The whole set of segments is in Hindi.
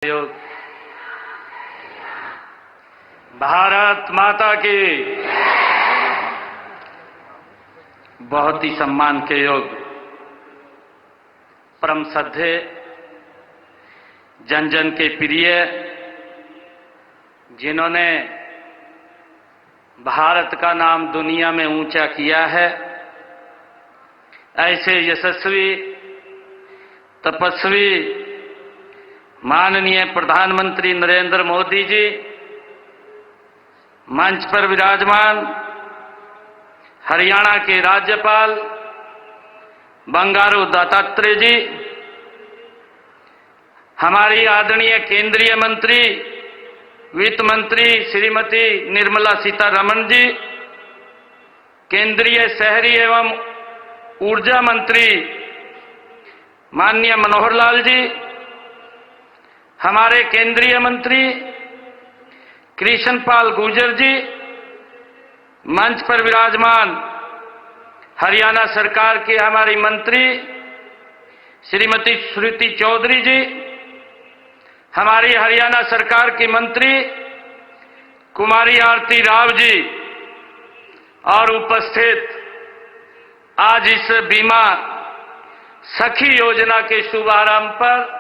योग। भारत माता की बहुत ही सम्मान के योग परम श्रद्धेय, जन जन के प्रिय, जिन्होंने भारत का नाम दुनिया में ऊंचा किया है, ऐसे यशस्वी तपस्वी माननीय प्रधानमंत्री नरेंद्र मोदी जी, मंच पर विराजमान हरियाणा के राज्यपाल बंडारू दत्तात्रेय जी, हमारी आदरणीय केंद्रीय मंत्री वित्त मंत्री श्रीमती निर्मला सीतारमण जी, केंद्रीय शहरी एवं ऊर्जा मंत्री माननीय मनोहर लाल जी, हमारे केंद्रीय मंत्री कृष्ण पाल गुर्जर जी, मंच पर विराजमान हरियाणा सरकार के हमारी मंत्री श्रीमती श्रुति चौधरी जी, हमारी हरियाणा सरकार की मंत्री कुमारी आरती राव जी, और उपस्थित आज इस बीमा सखी योजना के शुभारंभ पर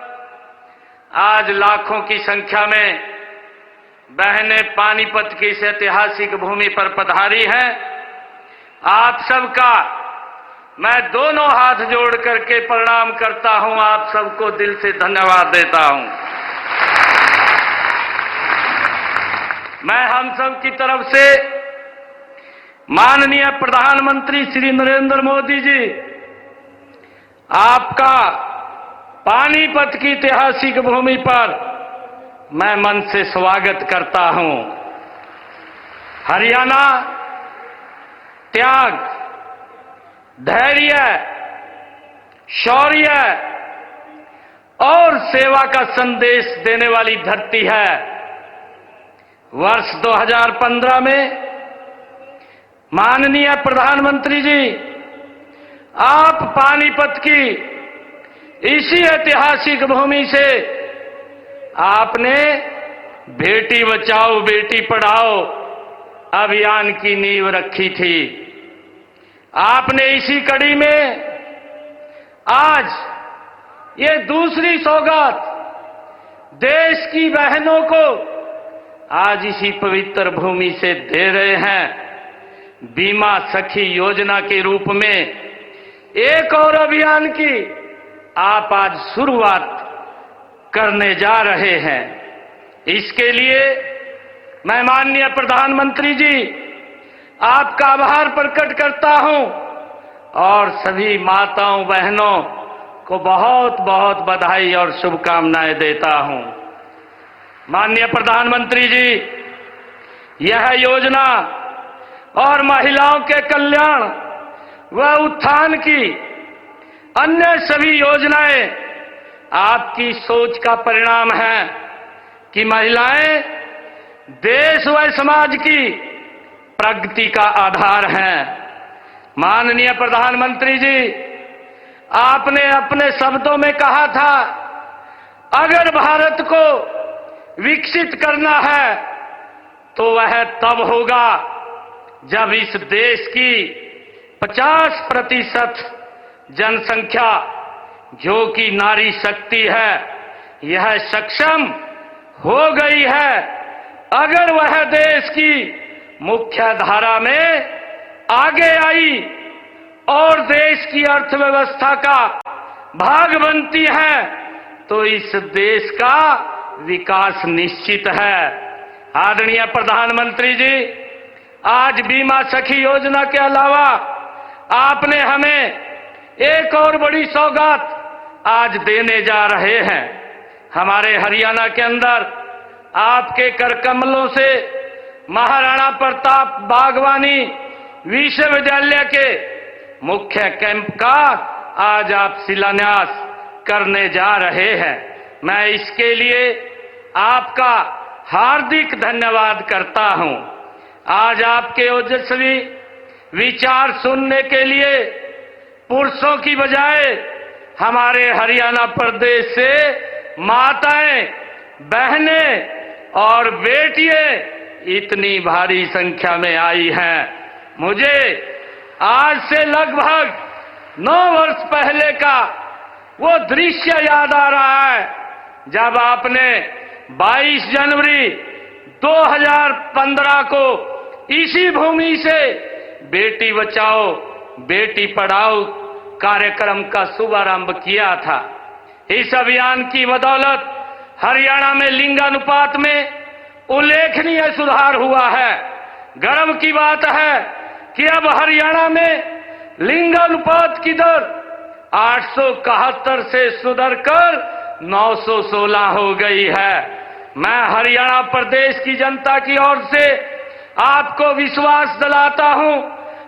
आज लाखों की संख्या में बहनें पानीपत की इस ऐतिहासिक भूमि पर पधारी हैं। आप सबका मैं दोनों हाथ जोड़ करके प्रणाम करता हूं, आप सबको दिल से धन्यवाद देता हूं। मैं हम सब की तरफ से माननीय प्रधानमंत्री श्री नरेंद्र मोदी जी, आपका पानीपत की ऐतिहासिक भूमि पर मैं मन से स्वागत करता हूं। हरियाणा त्याग, धैर्य, शौर्य और सेवा का संदेश देने वाली धरती है। वर्ष 2015 में माननीय प्रधानमंत्री जी, आप पानीपत की इसी ऐतिहासिक भूमि से आपने बेटी बचाओ बेटी पढ़ाओ अभियान की नींव रखी थी। आपने इसी कड़ी में आज ये दूसरी सौगात देश की बहनों को आज इसी पवित्र भूमि से दे रहे हैं। बीमा सखी योजना के रूप में एक और अभियान की आप आज शुरुआत करने जा रहे हैं। इसके लिए मैं माननीय प्रधानमंत्री जी, आपका आभार प्रकट करता हूं और सभी माताओं बहनों को बहुत बहुत बधाई और शुभकामनाएं देता हूं। माननीय प्रधानमंत्री जी, यह योजना और महिलाओं के कल्याण व उत्थान की अन्य सभी योजनाएं आपकी सोच का परिणाम है कि महिलाएं देश व समाज की प्रगति का आधार हैं। माननीय प्रधानमंत्री जी, आपने अपने शब्दों में कहा था, अगर भारत को विकसित करना है तो वह तब होगा जब इस देश की 50% जनसंख्या, जो कि नारी शक्ति है, यह सक्षम हो गई है। अगर वह देश की मुख्य धारा में आगे आई और देश की अर्थव्यवस्था का भाग बनती है तो इस देश का विकास निश्चित है। आदरणीय प्रधानमंत्री जी, आज बीमा सखी योजना के अलावा आपने हमें एक और बड़ी सौगात आज देने जा रहे हैं। हमारे हरियाणा के अंदर आपके कर कमलों से महाराणा प्रताप बागवानी विश्वविद्यालय के मुख्य कैंप का आज आप शिलान्यास करने जा रहे हैं। मैं इसके लिए आपका हार्दिक धन्यवाद करता हूं। आज आपके ओजस्वी विचार सुनने के लिए पुरुषों की बजाय हमारे हरियाणा प्रदेश से माताएं बहनें और बेटियां इतनी भारी संख्या में आई हैं। मुझे आज से लगभग 9 वर्ष पहले का वो दृश्य याद आ रहा है जब आपने 22 जनवरी 2015 को इसी भूमि से बेटी बचाओ बेटी पढ़ाओ कार्यक्रम का शुभारंभ किया था। इस अभियान की बदौलत हरियाणा में लिंगानुपात में उल्लेखनीय सुधार हुआ है। गर्व की बात है कि अब हरियाणा में लिंगानुपात की दर 871 से सुधरकर 916 हो गई है। मैं हरियाणा प्रदेश की जनता की ओर से आपको विश्वास दिलाता हूं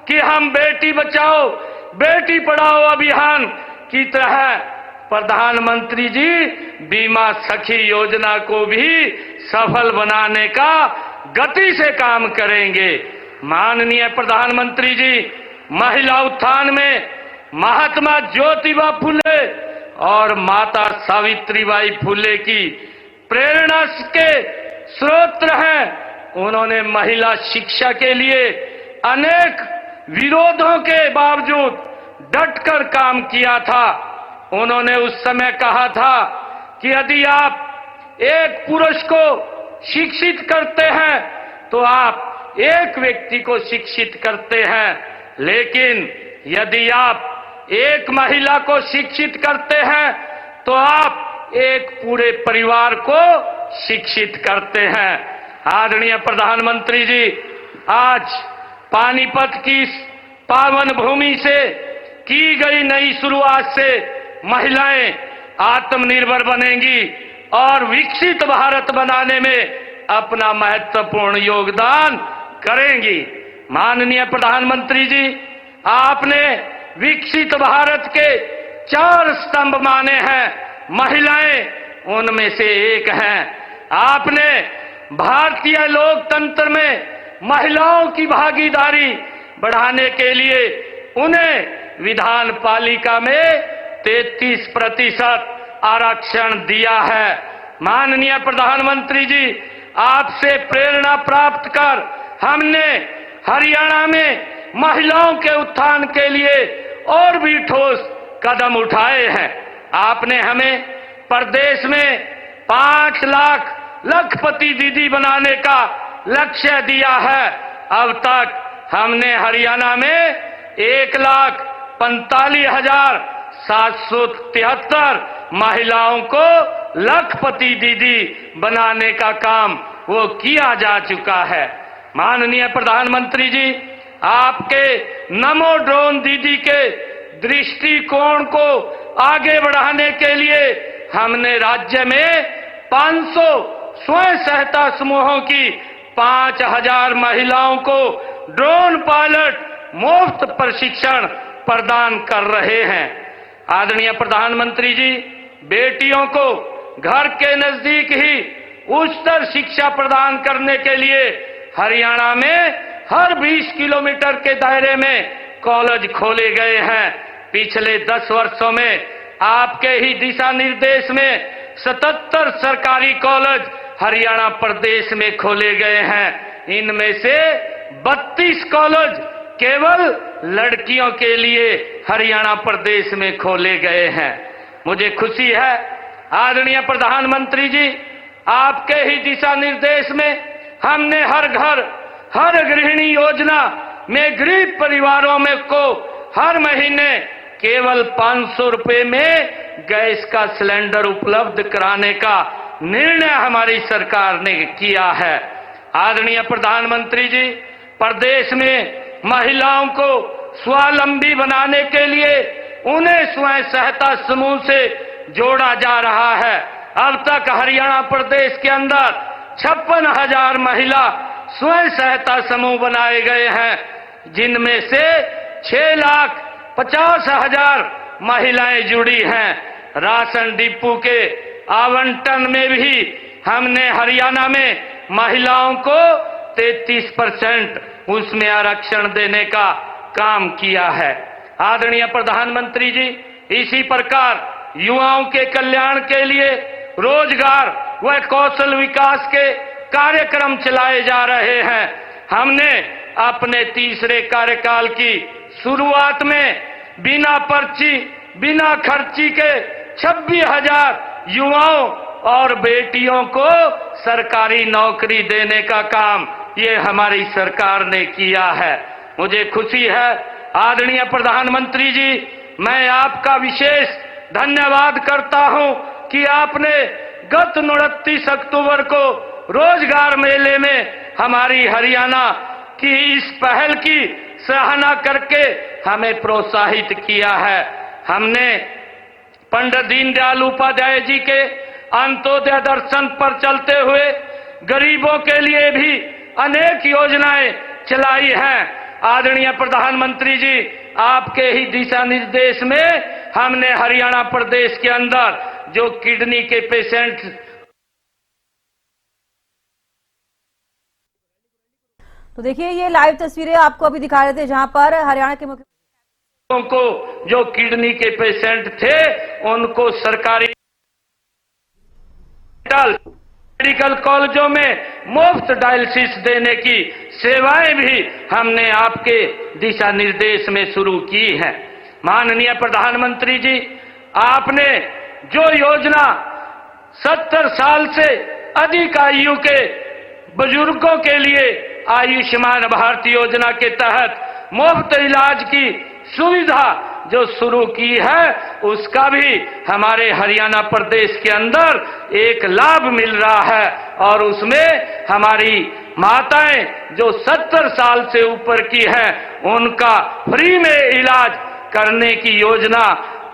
कि हम बेटी बचाओ बेटी पढ़ाओ अभियान की तरह प्रधानमंत्री जी बीमा सखी योजना को भी सफल बनाने का गति से काम करेंगे। माननीय प्रधानमंत्री जी महिला उत्थान में महात्मा ज्योतिबा फुले और माता सावित्रीबाई फुले की प्रेरणा के स्रोत हैं। उन्होंने महिला शिक्षा के लिए अनेक विरोधों के बावजूद डटकर काम किया था। उन्होंने उस समय कहा था कि यदि आप एक पुरुष को शिक्षित करते हैं तो आप एक व्यक्ति को शिक्षित करते हैं, लेकिन यदि आप एक महिला को शिक्षित करते हैं तो आप एक पूरे परिवार को शिक्षित करते हैं। आदरणीय प्रधानमंत्री जी, आज पानीपत की इस पावन भूमि से की गई नई शुरुआत से महिलाएं आत्मनिर्भर बनेंगी और विकसित भारत बनाने में अपना महत्वपूर्ण योगदान करेंगी। माननीय प्रधानमंत्री जी, आपने विकसित भारत के 4 स्तंभ माने हैं, महिलाएं उनमें से एक हैं। आपने भारतीय लोकतंत्र में महिलाओं की भागीदारी बढ़ाने के लिए उन्हें विधान पालिका में 33% आरक्षण दिया है। माननीय प्रधानमंत्री जी, आपसे प्रेरणा प्राप्त कर हमने हरियाणा में महिलाओं के उत्थान के लिए और भी ठोस कदम उठाए हैं। आपने हमें प्रदेश में 5 लाख लखपति दीदी बनाने का लक्ष्य दिया है। अब तक हमने हरियाणा में 1,45,773 महिलाओं को लखपति दीदी बनाने का काम वो किया जा चुका है। माननीय प्रधानमंत्री जी, आपके नमो ड्रोन दीदी के दृष्टिकोण को आगे बढ़ाने के लिए हमने राज्य में 500 स्वयं सहायता समूहों की 5,000 महिलाओं को ड्रोन पायलट मुफ्त प्रशिक्षण प्रदान कर रहे हैं। आदरणीय प्रधानमंत्री जी, बेटियों को घर के नजदीक ही उच्चतर शिक्षा प्रदान करने के लिए हरियाणा में हर 20 किलोमीटर के दायरे में कॉलेज खोले गए हैं। पिछले 10 वर्षों में आपके ही दिशा निर्देश में 77 सरकारी कॉलेज हरियाणा प्रदेश में खोले गए हैं। इनमें से 32 कॉलेज केवल लड़कियों के लिए हरियाणा प्रदेश में खोले गए हैं। मुझे खुशी है आदरणीय प्रधानमंत्री जी, आपके ही दिशा निर्देश में हमने हर घर हर गृहिणी योजना में गरीब परिवारों में को हर महीने केवल 500 रुपए में गैस का सिलेंडर उपलब्ध कराने का निर्णय हमारी सरकार ने किया है। आदरणीय प्रधानमंत्री जी, प्रदेश में महिलाओं को स्वावलंबी बनाने के लिए उन्हें स्वयं सहायता समूह से जोड़ा जा रहा है। अब तक हरियाणा प्रदेश के अंदर 56,000 महिला स्वयं सहायता समूह बनाए गए हैं, जिनमें से 6,50,000 महिलाएं जुड़ी हैं। राशन डिपो के आवंटन में भी हमने हरियाणा में महिलाओं को 33% उसमें आरक्षण देने का काम किया है। आदरणीय प्रधानमंत्री जी, इसी प्रकार युवाओं के कल्याण के लिए रोजगार व कौशल विकास के कार्यक्रम चलाए जा रहे हैं। हमने अपने तीसरे कार्यकाल की शुरुआत में बिना पर्ची, बिना खर्ची के 26,000 युवाओं और बेटियों को सरकारी नौकरी देने का काम ये हमारी सरकार ने किया है। मुझे खुशी है आदरणीय प्रधानमंत्री जी, मैं आपका विशेष धन्यवाद करता हूं कि आपने गत 29 अक्टूबर को रोजगार मेले में हमारी हरियाणा की इस पहल की सराहना करके हमें प्रोत्साहित किया है। हमने पंडित दीनदयाल उपाध्याय जी के अंत्योदय दर्शन पर चलते हुए गरीबों के लिए भी अनेक योजनाएं चलाई हैं। आदरणीय प्रधानमंत्री जी, आपके ही दिशा निर्देश में हमने हरियाणा प्रदेश के अंदर जो किडनी के पेशेंट तो देखिए ये लाइव तस्वीरें आपको अभी दिखा रहे थे जहां पर हरियाणा के मुख्यमंत्री को जो किडनी के पेशेंट थे उनको सरकारी मेडिकल कॉलेजों में मुफ्त डायलिसिस देने की सेवाएं भी हमने आपके दिशा निर्देश में शुरू की हैं। माननीय प्रधानमंत्री जी, आपने जो योजना 70 साल से अधिक आयु के बुजुर्गों के लिए आयुष्मान भारत योजना के तहत मुफ्त इलाज की सुविधा जो शुरू की है, उसका भी हमारे हरियाणा प्रदेश के अंदर एक लाभ मिल रहा है और उसमें हमारी माताएं जो 70 साल से ऊपर की हैं उनका फ्री में इलाज करने की योजना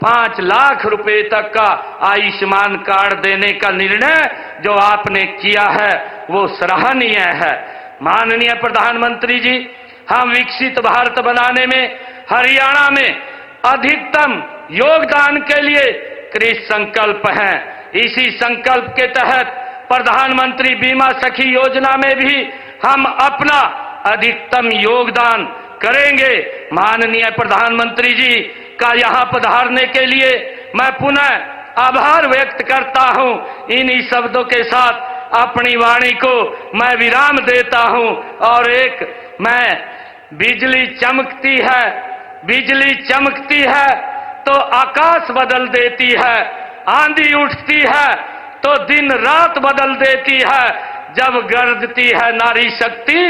5 लाख रुपए तक का आयुष्मान कार्ड देने का निर्णय जो आपने किया है वो सराहनीय है। माननीय प्रधानमंत्री जी, हम विकसित भारत बनाने में हरियाणा में अधिकतम योगदान के लिए कृत संकल्प हैं। इसी संकल्प के तहत प्रधानमंत्री बीमा सखी योजना में भी हम अपना अधिकतम योगदान करेंगे। माननीय प्रधानमंत्री जी का यहां पधारने के लिए मैं पुनः आभार व्यक्त करता हूं। इन्हीं शब्दों के साथ अपनी वाणी को मैं विराम देता हूं और बिजली चमकती है तो आकाश बदल देती है, आंधी उठती है तो दिन रात बदल देती है, जब गरजती है नारी शक्ति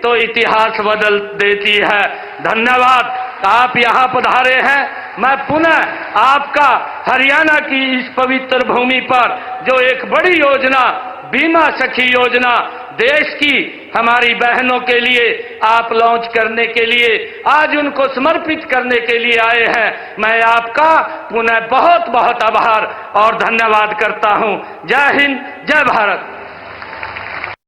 तो इतिहास बदल देती है। धन्यवाद, आप यहाँ पधारे हैं। मैं पुनः आपका हरियाणा की इस पवित्र भूमि पर जो एक बड़ी योजना बीमा सखी योजना देश की हमारी बहनों के लिए आप लॉन्च करने के लिए, आज उनको समर्पित करने के लिए आए हैं, मैं आपका पुनः बहुत बहुत आभार और धन्यवाद करता हूं। जय हिंद, जय भारत।